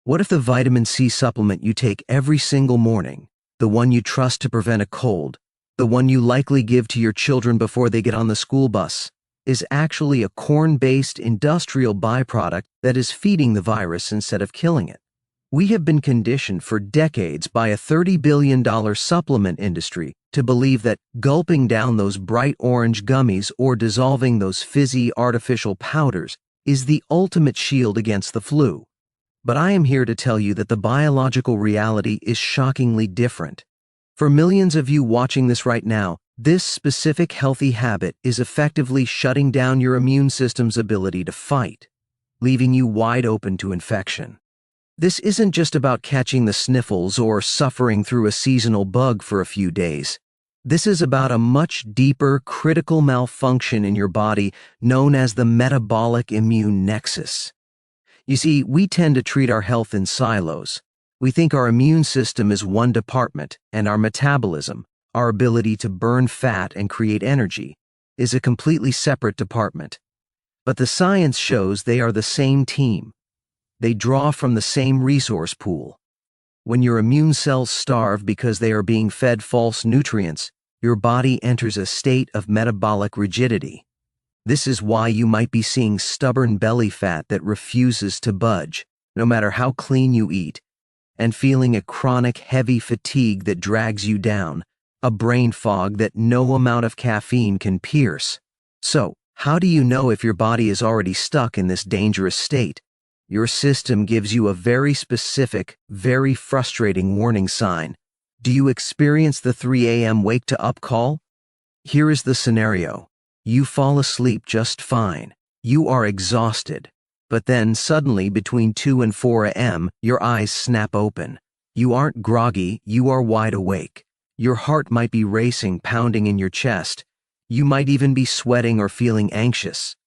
What if the vitamin C supplement you take every single morning, the one you trust to prevent a cold, the one you likely give to your children before they get on the school bus, is actually a corn-based industrial byproduct that is feeding the virus instead of killing it? We have been conditioned for decades by a $30 billion supplement industry to believe that gulping down those bright orange gummies or dissolving those fizzy artificial powders is the ultimate shield against the flu. But I am here to tell you that the biological reality is shockingly different. For millions of you watching this right now, this specific healthy habit is effectively shutting down your immune system's ability to fight, leaving you wide open to infection. This isn't just about catching the sniffles or suffering through a seasonal bug for a few days. This is about a much deeper, critical malfunction in your body known as the Metabolic-Immune Nexus. You see, we tend to treat our health in silos. We think our immune system is one department, and our metabolism, our ability to burn fat and create energy, is a completely separate department. But the science shows they are the same team. They draw from the same resource pool. When your immune cells starve because they are being fed false nutrients, your body enters a state of metabolic rigidity. This is why you might be seeing stubborn belly fat that refuses to budge, no matter how clean you eat, and feeling a chronic heavy fatigue that drags you down, a brain fog that no amount of caffeine can pierce. So, how do you know if your body is already stuck in this dangerous state? Your system gives you a very specific, very frustrating warning sign. Do you experience the 3 a.m. wake-to-up call? Here is the scenario. You fall asleep just fine. You are exhausted. But then suddenly between 2 and 4 a.m., your eyes snap open. You aren't groggy, you are wide awake. Your heart might be racing, pounding in your chest. You might even be sweating or feeling anxious.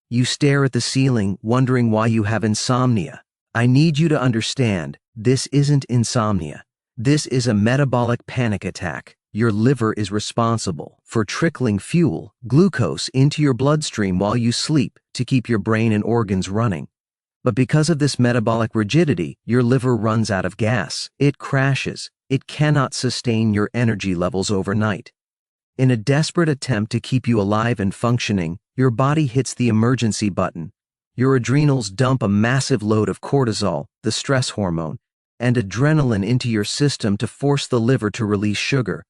You stare at the ceiling, wondering why you have insomnia. I need you to understand, this isn't insomnia. This is a metabolic panic attack. Your liver is responsible for trickling fuel, glucose, into your bloodstream while you sleep to keep your brain and organs running. But because of this metabolic rigidity, your liver runs out of gas. It crashes. It cannot sustain your energy levels overnight. In a desperate attempt to keep you alive and functioning, your body hits the emergency button. Your adrenals dump a massive load of cortisol, the stress hormone, and adrenaline into your system to force the liver to release sugar.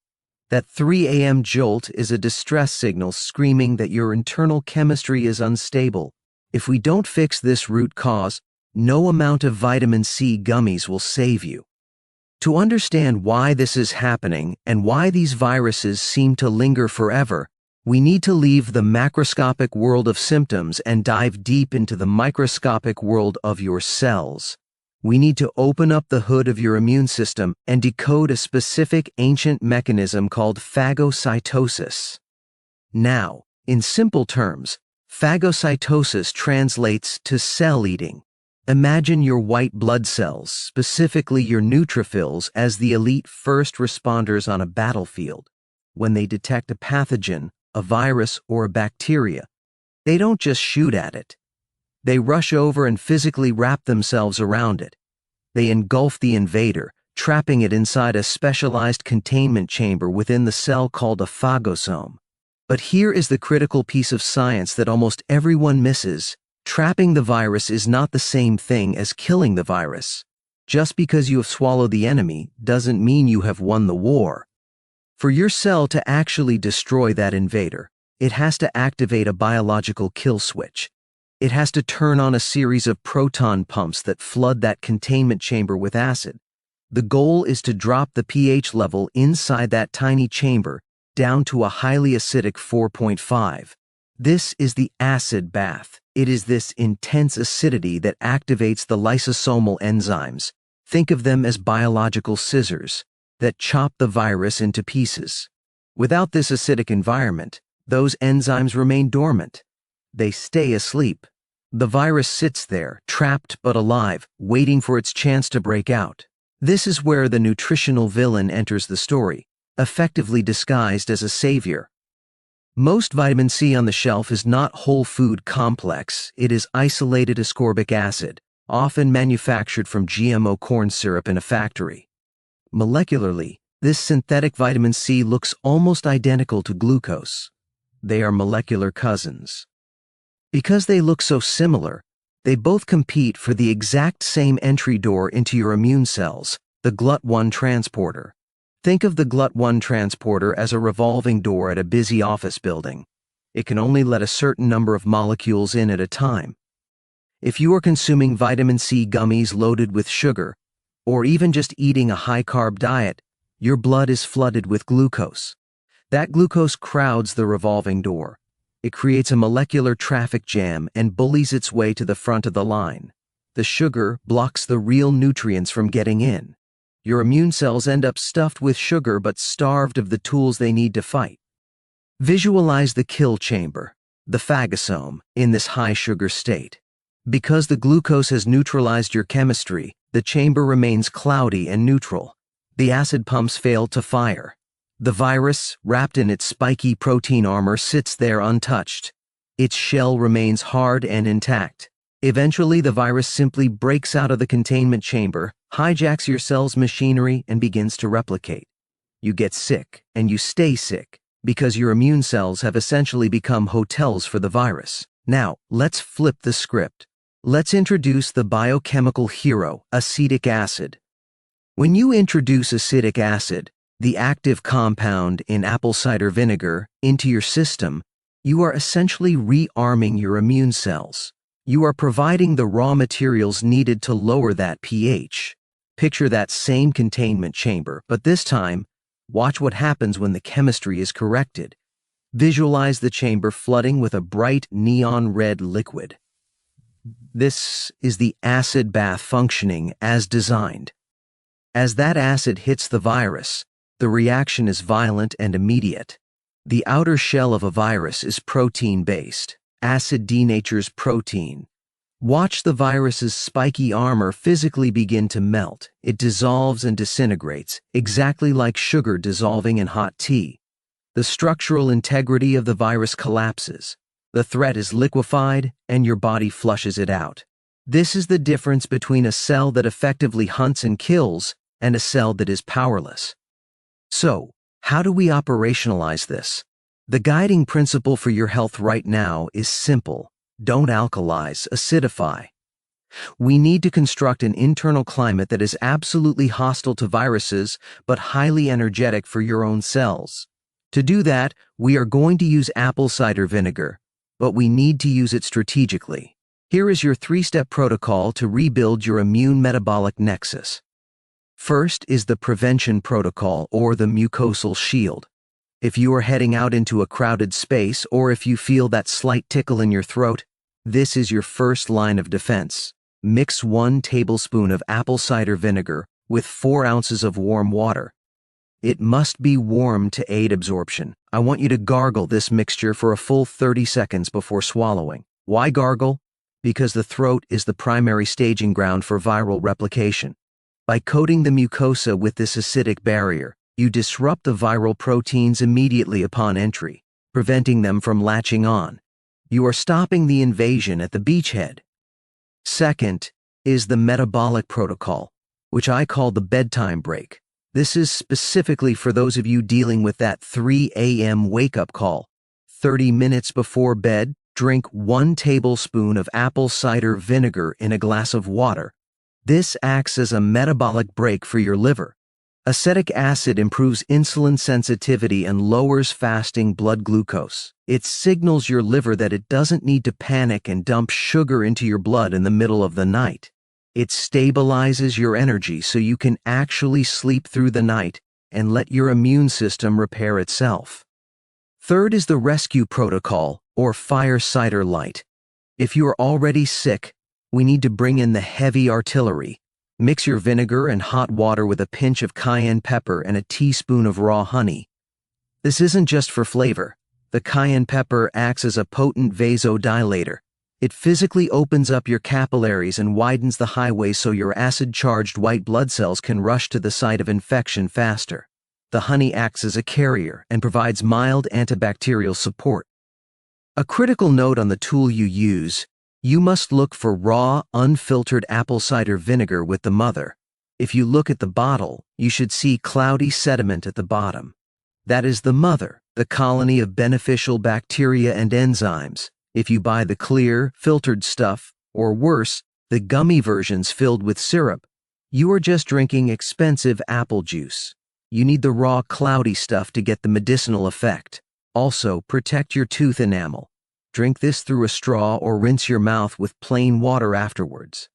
That 3 a.m. jolt is a distress signal screaming that your internal chemistry is unstable. If we don't fix this root cause, no amount of vitamin C gummies will save you. To understand why this is happening and why these viruses seem to linger forever, we need to leave the macroscopic world of symptoms and dive deep into the microscopic world of your cells. We need to open up the hood of your immune system and decode a specific ancient mechanism called phagocytosis. Now, in simple terms, phagocytosis translates to cell eating. Imagine your white blood cells, specifically your neutrophils, as the elite first responders on a battlefield. When they detect a pathogen, a virus, or a bacteria, they don't just shoot at it. They rush over and physically wrap themselves around it. They engulf the invader, trapping it inside a specialized containment chamber within the cell called a phagosome. But here is the critical piece of science that almost everyone misses. Trapping the virus is not the same thing as killing the virus. Just because you have swallowed the enemy doesn't mean you have won the war. For your cell to actually destroy that invader, it has to activate a biological kill switch. It has to turn on a series of proton pumps that flood that containment chamber with acid. The goal is to drop the pH level inside that tiny chamber down to a highly acidic 4.5. This is the acid bath. It is this intense acidity that activates the lysosomal enzymes. Think of them as biological scissors that chop the virus into pieces. Without this acidic environment, those enzymes remain dormant. They stay asleep. The virus sits there, trapped but alive, waiting for its chance to break out. This is where the nutritional villain enters the story, effectively disguised as a savior. Most vitamin C on the shelf is not whole food complex, it is isolated ascorbic acid, often manufactured from GMO corn syrup in a factory. Molecularly, this synthetic vitamin C looks almost identical to glucose. They are molecular cousins. Because they look so similar, they both compete for the exact same entry door into your immune cells, the GLUT1 transporter. Think of the GLUT1 transporter as a revolving door at a busy office building. It can only let a certain number of molecules in at a time. If you are consuming vitamin C gummies loaded with sugar, or even just eating a high-carb diet, your blood is flooded with glucose. That glucose crowds the revolving door. It creates a molecular traffic jam and bullies its way to the front of the line. The sugar blocks the real nutrients from getting in. Your immune cells end up stuffed with sugar but starved of the tools they need to fight. Visualize the kill chamber, the phagosome, in this high-sugar state. Because the glucose has neutralized your chemistry, the chamber remains cloudy and neutral. The acid pumps fail to fire. The virus, wrapped in its spiky protein armor, sits there untouched. Its shell remains hard and intact. Eventually, the virus simply breaks out of the containment chamber, hijacks your cell's machinery, and begins to replicate. You get sick, and you stay sick, because your immune cells have essentially become hotels for the virus. Now, let's flip the script. Let's introduce the biochemical hero, acetic acid. When you introduce acetic acid, the active compound in apple cider vinegar, into your system, you are essentially rearming your immune cells. You are providing the raw materials needed to lower that pH. Picture that same containment chamber, but this time, watch what happens when the chemistry is corrected. Visualize the chamber flooding with a bright neon red liquid. This is the acid bath functioning as designed. As that acid hits the virus, the reaction is violent and immediate. The outer shell of a virus is protein-based. Acid denatures protein. Watch the virus's spiky armor physically begin to melt. It dissolves and disintegrates, exactly like sugar dissolving in hot tea. The structural integrity of the virus collapses. The threat is liquefied, and your body flushes it out. This is the difference between a cell that effectively hunts and kills and a cell that is powerless. So, how do we operationalize this? The guiding principle for your health right now is simple. Don't alkalize, acidify. We need to construct an internal climate that is absolutely hostile to viruses, but highly energetic for your own cells. To do that, we are going to use apple cider vinegar, but we need to use it strategically. Here is your 3-step protocol to rebuild your immune metabolic nexus. First is the prevention protocol, or the mucosal shield. If you are heading out into a crowded space, or if you feel that slight tickle in your throat, this is your first line of defense. Mix 1 tablespoon of apple cider vinegar with 4 ounces of warm water. It must be warm to aid absorption. I want you to gargle this mixture for a full 30 seconds before swallowing. Why gargle? Because the throat is the primary staging ground for viral replication. By coating the mucosa with this acidic barrier, you disrupt the viral proteins immediately upon entry, preventing them from latching on. You are stopping the invasion at the beachhead. Second is the metabolic protocol, which I call the bedtime break. This is specifically for those of you dealing with that 3 a.m. wake-up call. 30 minutes before bed, drink 1 tablespoon of apple cider vinegar in a glass of water. This acts as a metabolic break for your liver. Acetic acid improves insulin sensitivity and lowers fasting blood glucose. It signals your liver that it doesn't need to panic and dump sugar into your blood in the middle of the night. It stabilizes your energy so you can actually sleep through the night and let your immune system repair itself. Third is the rescue protocol, or fire cider light. If you are already sick, we need to bring in the heavy artillery. Mix your vinegar and hot water with a pinch of cayenne pepper and a teaspoon of raw honey. This isn't just for flavor. The cayenne pepper acts as a potent vasodilator. It physically opens up your capillaries and widens the highway so your acid-charged white blood cells can rush to the site of infection faster. The honey acts as a carrier and provides mild antibacterial support. A critical note on the tool you use You must look for raw, unfiltered apple cider vinegar with the mother. If you look at the bottle, you should see cloudy sediment at the bottom. That is the mother, the colony of beneficial bacteria and enzymes. If you buy the clear, filtered stuff, or worse, the gummy versions filled with syrup, you are just drinking expensive apple juice. You need the raw, cloudy stuff to get the medicinal effect. Also, protect your tooth enamel. Drink this through a straw or rinse your mouth with plain water afterwards.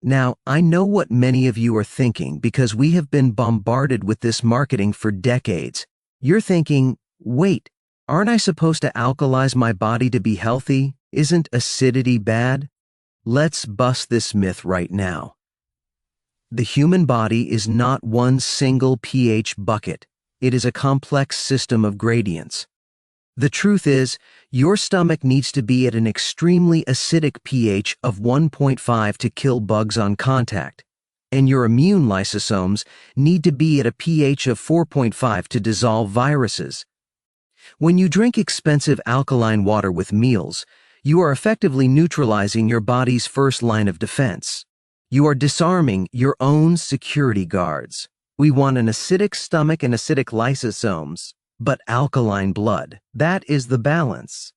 Now, I know what many of you are thinking because we have been bombarded with this marketing for decades. You're thinking, wait, aren't I supposed to alkalize my body to be healthy? Isn't acidity bad? Let's bust this myth right now. The human body is not one single pH bucket. It is a complex system of gradients. The truth is, your stomach needs to be at an extremely acidic pH of 1.5 to kill bugs on contact, and your immune lysosomes need to be at a pH of 4.5 to dissolve viruses. When you drink expensive alkaline water with meals, you are effectively neutralizing your body's first line of defense. You are disarming your own security guards. We want an acidic stomach and acidic lysosomes, but alkaline blood. That is the balance.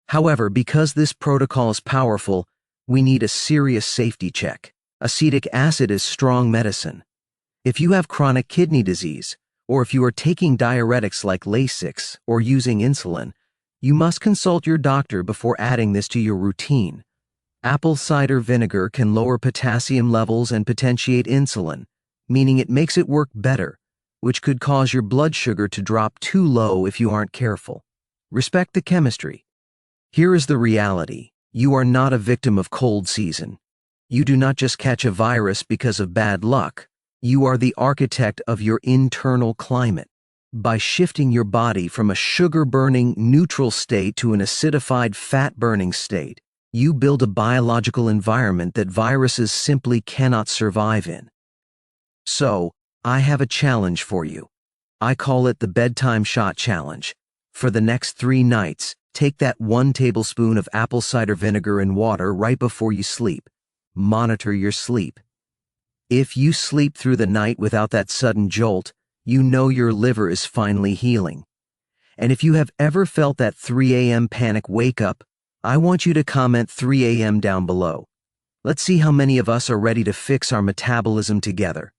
However, because this protocol is powerful, we need a serious safety check. Acetic acid is strong medicine. If you have chronic kidney disease, or if you are taking diuretics like Lasix or using insulin, you must consult your doctor before adding this to your routine. Apple cider vinegar can lower potassium levels and potentiate insulin, meaning it makes it work better, which could cause your blood sugar to drop too low if you aren't careful. Respect the chemistry. Here is the reality. You are not a victim of cold season. You do not just catch a virus because of bad luck. You are the architect of your internal climate. By shifting your body from a sugar-burning neutral state to an acidified fat-burning state, you build a biological environment that viruses simply cannot survive in. So, I have a challenge for you. I call it the bedtime shot challenge. For the next 3 nights, take that 1 tablespoon of apple cider vinegar in water right before you sleep. Monitor your sleep. If you sleep through the night without that sudden jolt, you know your liver is finally healing. And if you have ever felt that 3 a.m. panic wake up, I want you to comment 3 a.m. down below. Let's see how many of us are ready to fix our metabolism together.